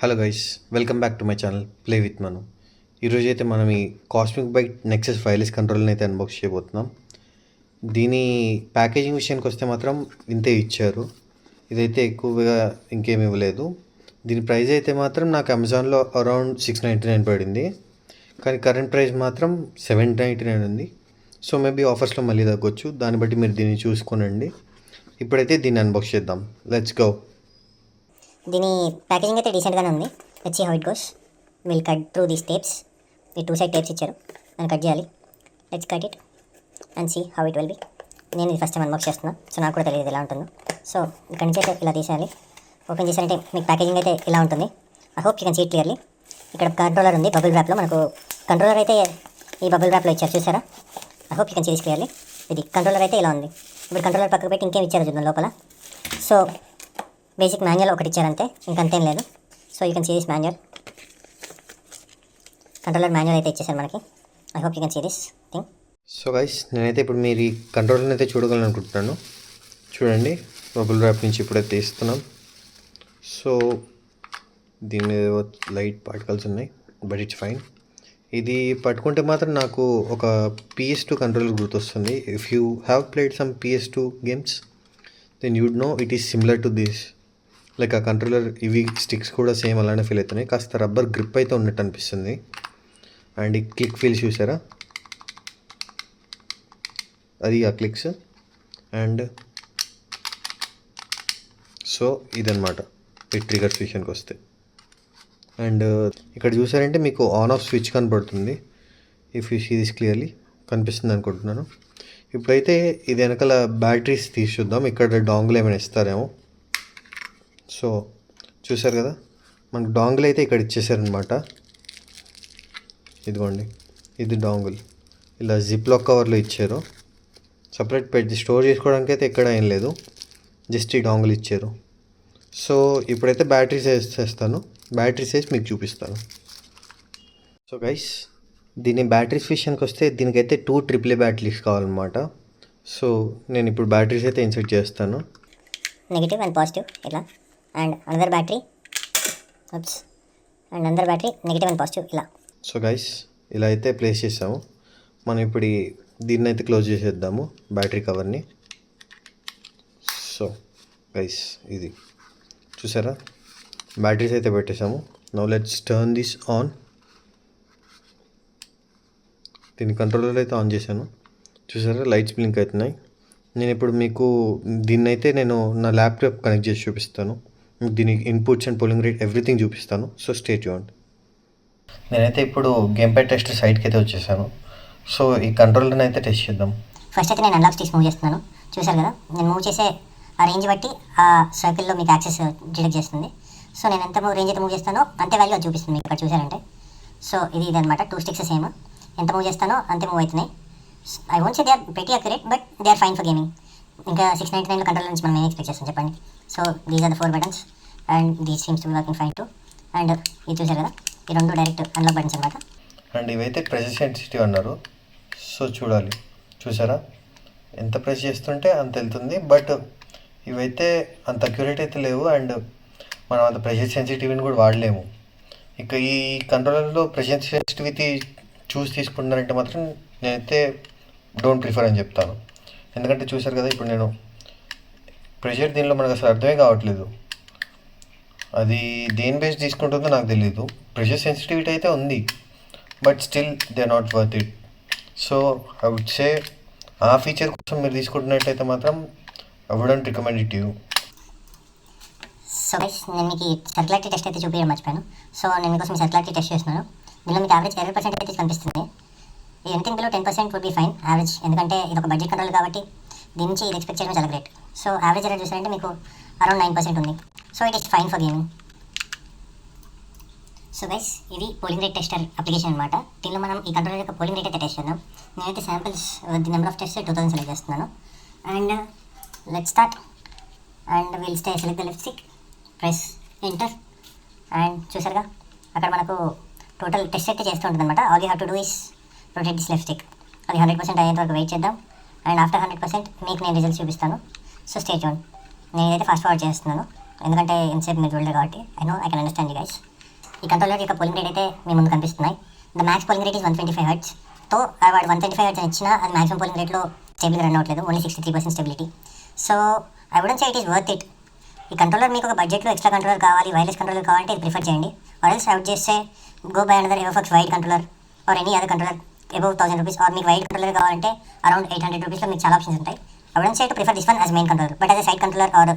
Hello guys, welcome back to my channel play with Manu. ఈరోజు అయితే మనం ఈ కాస్మిక్ బైట్ నెక్సస్ వైర్లెస్ కంట్రోల్ని అయితే అన్బాక్స్ చేయబోతున్నాం. దీని ప్యాకేజింగ్ విషయానికి వస్తే మాత్రం ఇంతే ఇచ్చారు. ఇదైతే ఎక్కువగా ఇంకేమి ఇవ్వలేదు. దీని ప్రైస్ అయితే మాత్రం నాకు అమెజాన్లో అరౌండ్ $699 పడింది, కానీ కరెంట్ ప్రైస్ మాత్రం $799 ఉంది. సో మేబీ ఆఫర్స్లో మళ్ళీ తగ్గొచ్చు, దాన్ని బట్టి మీరు దీన్ని చూసుకోనండి. ఇప్పుడైతే దీన్ని అన్బాక్స్ చేద్దాం. Let's go. దీని ప్యాకేజింగ్ అయితే డీసెంట్గానే ఉంది. Let's see how it goes. Will cut through these tapes. ఈ 2 సైడ్ టేప్స్ ఇచ్చారు, దాన్ని కట్ చేయాలి. Let's cut it and see how it will be. నేను ఇది ఫస్ట్ టైం అన్బాక్స్ చేస్తున్నాను, సో నాకు కూడా తెలియదు ఎలా ఉంటుందో. సో ఇక్కడ నుంచి అయితే ఇలా తీసేయాలి. ఓపెన్ చేశారంటే మీకు ప్యాకేజింగ్ అయితే ఇలా ఉంటుంది. I hope you can see it clearly. ఇక్కడ కంట్రోలర్ ఉంది బబుల్ ర్యాప్లో. మనకు కంట్రోలర్ అయితే ఈ బబుల్ ర్యాప్లో ఇచ్చారు, చూసారా? I hope you can see this clearly. ఇది కంట్రోలర్ అయితే ఇలా ఉంది. ఇప్పుడు కంట్రోలర్ పక్కకు పెట్టి ఇంకేం ఇచ్చారు చూద్దాం లోపల. సో బేసిక్ మాన్యువల్ ఒకటి ఇచ్చారంతే, ఇంకంతేం లేదు. So you can see this manual. Controller manual అయితే ఇచ్చేసారు మనకి. I hope you can see this thing. So guys, నేనైతే ఇప్పుడు మీరు ఈ కంట్రోలర్ని అయితే చూడగలను అనుకుంటున్నాను. చూడండి, బబుల్ ర్యాప్ నుంచి ఇప్పుడైతే తీస్తున్నాం. సో దీని మీద లైట్ పార్టికల్స్ ఉన్నాయి, బట్ ఇట్స్ ఫైన్. ఇది పట్టుకుంటే మాత్రం నాకు ఒక PS2 కంట్రోలర్ గుర్తొస్తుంది. If you have played some PS2 games then you'd know it is similar to this. Like ఆ కంట్రోలర్ ఇవి స్టిక్స్ కూడా సేమ్ అలానే ఫీల్ అవుతున్నాయి. కాస్త రబ్బర్ గ్రిప్ అయితే ఉన్నట్టు అనిపిస్తుంది. అండ్ ఈ క్లిక్ ఫీల్ చూసారా, అది ఆ క్లిక్స్. అండ్ సో ఇదన్నమాట ఈ ట్రిగర్స్ విషయానికి వస్తే. అండ్ ఇక్కడ చూసారంటే మీకు ఆన్ ఆఫ్ స్విచ్ కనపడుతుంది. If you see this clearly కనిపిస్తుంది అనుకుంటున్నాను. ఇప్పుడైతే ఇది వెనకాల బ్యాటరీస్ తీసి చూద్దాం. ఇక్కడ డాంగుల్ ఏమైనా ఇస్తారేమో. సో చూసారు కదా, మనకు డాంగుల్ అయితే ఇక్కడ ఇచ్చేసారనమాట. ఇదిగోండి, ఇది డాంగుల్. ఇలా జిప్ లాక్ కవర్లో ఇచ్చారు. సపరేట్ పెట్టి స్టోర్ చేసుకోవడానికి అయితే ఎక్కడ ఏం లేదు, జస్ట్ ఈ డాంగుల్ ఇచ్చారు. సో ఇప్పుడైతే బ్యాటరీస్ వేసేస్తాను. బ్యాటరీస్ వేసి మీకు చూపిస్తాను. సో గైస్, దీని బ్యాటరీస్ విషయానికి వస్తే దీనికైతే 2 AAA బ్యాటరీస్ కావాలన్నమాట. సో నేను ఇప్పుడు బ్యాటరీస్ అయితే ఇన్సర్ట్ చేస్తాను. నెగిటివ్ అండ్ పాజిటివ్ ఇలా. And another battery, and another battery, negative and positive ఇలా. సో గైస్, ఇలా అయితే ప్లేస్ చేసాము. మనం ఇప్పుడు దీన్ని అయితే క్లోజ్ చేసేద్దాము, బ్యాటరీ కవర్ని. సో గైస్, ఇది చూసారా, బ్యాటరీస్ అయితే పెట్టేసాము. Now let's turn this on. దీని కంట్రోలర్ అయితే ఆన్ చేశాను, చూసారా లైట్స్ బ్లింక్ అవుతున్నాయి. నేను ఇప్పుడు మీకు దీన్ని అయితే నేను నా ల్యాప్టాప్ కనెక్ట్ చేసి చూపిస్తాను. దీని inputs and polling rate everything చూపిస్తాను. So stay tuned. నేనైతే ఇప్పుడు గేమ్ ప్యాడ్ టెస్ట్ సైట్కి అయితే వచ్చేసాను. సో ఈ కంట్రోలర్ని అయితే టెస్ట్ చేద్దాం. ఫస్ట్ అయితే నేను అన్లాక్ స్టిక్స్ మూవ్ చేస్తున్నాను. చూసారు కదా, నేను మూవ్ చేసే ఆ రేంజ్ బట్టి ఆ సర్కిల్లో మీకు యాక్సెస్ డిటెక్ట్ చేస్తుంది. సో నేను ఎంత రేంజ్ అయితే మూవ్ చేస్తానో అంతే వాల్యూ అది చూపిస్తుంది మీకు ఇక్కడ చూసారంటే. సో ఇది అనమాట, 2 స్టిక్స్ సేమ్. ఎంత మూవ్ చేస్తానో అంతే మూవ్ అవుతున్నాయి. I won't say they are very accurate, but they are fine for gaming. ఇంకా 699 కంట్రోలర్ నుంచి మనం ఏం ఎక్స్పెక్ట్ చేస్తాం చెప్పండి. So these are the 4 buttons and these seems to be working fine too. And ఇది చూసారు కదా, ఈ 2 డైరెక్ట్ అన్లాక్ బటన్స్ అనమాట. అండ్ ఇవైతే ప్రెషర్ సెన్సిటివ్ అన్నారు. సో చూడాలి, చూసారా ఎంత ప్రెస్ చేస్తుంటే అంత వెళ్తుంది. బట్ ఇవైతే అంత అక్యురేట్ అయితే లేవు. అండ్ మనం అంత ప్రెషర్ సెన్సిటివిటీని కూడా వాడలేము. ఇక ఈ కంట్రోలర్లో ప్రెషర్ సెన్సిటివిటీ చూసి తీసుకున్నారంటే మాత్రం నేనైతే డోంట్ ప్రిఫర్ అని చెప్తాను. ఎందుకంటే చూసారు కదా, ఇప్పుడు నేను ప్రెషర్ దీనిలో మనకు అసలు అర్థమే కావట్లేదు. అది దేని బేస్ తీసుకుంటుందో నాకు తెలియదు. ప్రెషర్ సెన్సిటివిటీ అయితే ఉంది, but still they are not worth it. So I would say ఆ ఫీచర్ కోసం మీరు తీసుకుంటున్నట్టయితే మాత్రం I wouldn't recommend it you. So guys, నేను మీకు సర్క్యులారిటీ టెస్ట్ అయితే చూపించడం మర్చిపోయాను. సో నేను మీకోసం సర్క్యులారిటీ టెస్ట్ చేస్తున్నాను. దీనిలో మీకు యావరేజ్ 20% అయితే కనిపిస్తుంది. Anything below 10% would be fine average. ఎందుకంటే ఇది ఒక బడ్జెట్ కంట్రోల్ కాబట్టి దీని నుంచి ఇది ఎక్స్పెక్ట్ చేయడం చాలా గ్రేట్. సో యావరేజ్ రేట్ చూసారంటే మీకు అరౌండ్ 9% ఉంది. So it is fine for gaming. So guys, ఇది పోలింగ్ రేట్ టెస్టర్ అప్లికేషన్ అనమాట. దీనిలో మనం ఈ కంట్రోలర్ యొక్క పోలింగ్ రేట్ అయితే టెస్ట్ చేద్దాం. నేనైతే samples the number of test 2000 select చేస్తున్నాను. And let's start. And will stay select the left stick, press enter. And చూసారుగా, అక్కడ మనకు టోటల్ టెస్ట్ అయితే చేస్తూ ఉంటుంది అనమాట. All you have to do is rotate this left stick. అది 100% అయ్యేంత వరకు వెయిట్ చేద్దాం. అండ్ ఆఫ్టర్ 100% మీకు నేను రిజల్ట్స్ చూపిస్తాను. So stay tune. నేనైతే ఫాస్ట్ ఫార్వర్డ్ చేస్తున్నాను, ఎందుకంటే ఎంతసేపు మీరు చూడలేదు కాబట్టి. I can understand you guys. ఈ కంట్రోలర్ యొక్క పోలింగ్ రేట్ అయితే మీ ముందు కనిపిస్తున్నాయి. The max polling rate is 125 hertz. తో వాడు 125 హెర్ట్జ్ అని ఇచ్చినా అది మ్యాక్సిమం పోలింగ్ రేట్లో స్టేబుల్గా రన్ అవ్వట్లేదు, only 63% stability. So I wouldn't say it is worth it. ఈ కంట్రోలర్ మీకు ఒక బడ్జెట్లో ఎక్స్ట్రా కంట్రోలర్ కావాలి, వైర్లెస్ కంట్రోలర్ కావాలంటే ఇది ప్రిఫర్ చేయండి. Or else I would just say go by another EvoFox wired controller or any other controller above 1000 rupees. Or మీకు wired controller కావాలంటే అరౌండ్ 800 రూపీస్లో మీకు చాలా ఆప్షన్స్ ఉంటాయి. I wouldn't say to prefer this one as main controller, but as a side controller or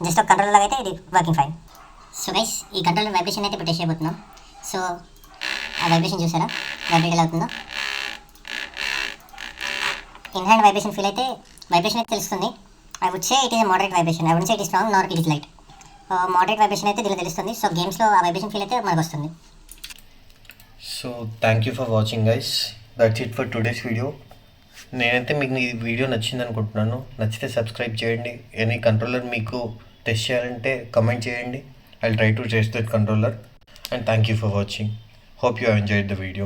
just ఒక controller లాగా అయితే ఇది వర్కింగ్ ఫైన్. సో గైస్, ఈ కంట్రోలర్ వైబ్రేషన్ అయితే ఇప్పుడు టెస్ట్ చేయబోతున్నాం. సో ఆ వైబ్రేషన్ చూసారా, వైబ్రేట్ ఎలా అవుతుందో. ఇన్ హ్యాండ్ వైబ్రేషన్ ఫీల్ అయితే వైబ్రేషన్ అయితే తెలుస్తుంది. I would say it is a moderate vibration. I would say it is strong nor it is light. Moderate vibration అయితే దీనిలో తెలుస్తుంది. సో గేమ్స్లో ఆ వైబ్రేషన్ ఫీల్ అయితే మనకు వస్తుంది. So thank you for watching guys, that's it for today's video. నేనైతే మీకు ఈ వీడియో నచ్చింది అనుకుంటున్నాను. నచ్చితే సబ్స్క్రైబ్ చేయండి. ఎనీ కంట్రోలర్ మీకు టెస్ట్ చేయాలంటే కమెంట్ చేయండి. I will try to test that controller. And thank you for watching. Hope you have enjoyed the video.